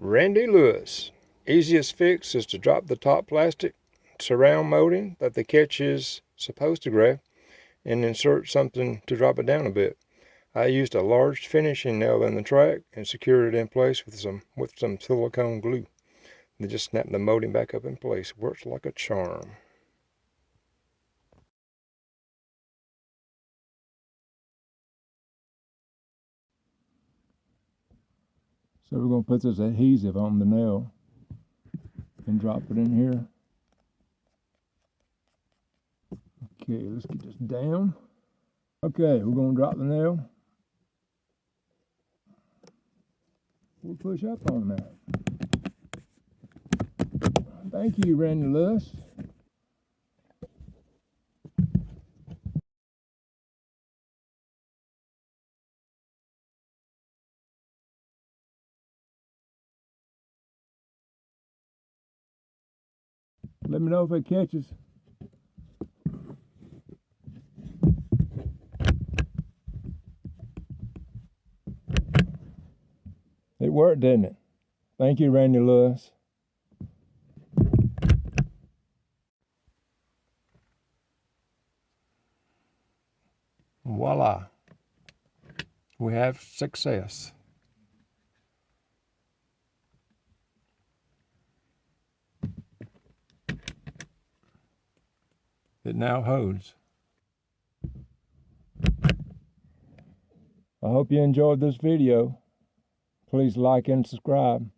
Randy Lewis. Easiest fix is to drop the top plastic surround molding that the catch is supposed to grab and insert something to drop it down a bit. I used a large finishing nail in the track and secured it in place with some silicone glue. Then just snap the molding back up in place. Works like a charm. So we're going to put this adhesive on the nail and drop it in here. Okay, let's get this down. Okay, we're going to drop the nail. We'll push up on that. Thank you, Randy Lewis. Let me know if it catches. It worked, didn't it? Thank you, Randy Lewis. Voila. We have success. It now holds. I hope you enjoyed this video. Please like and subscribe.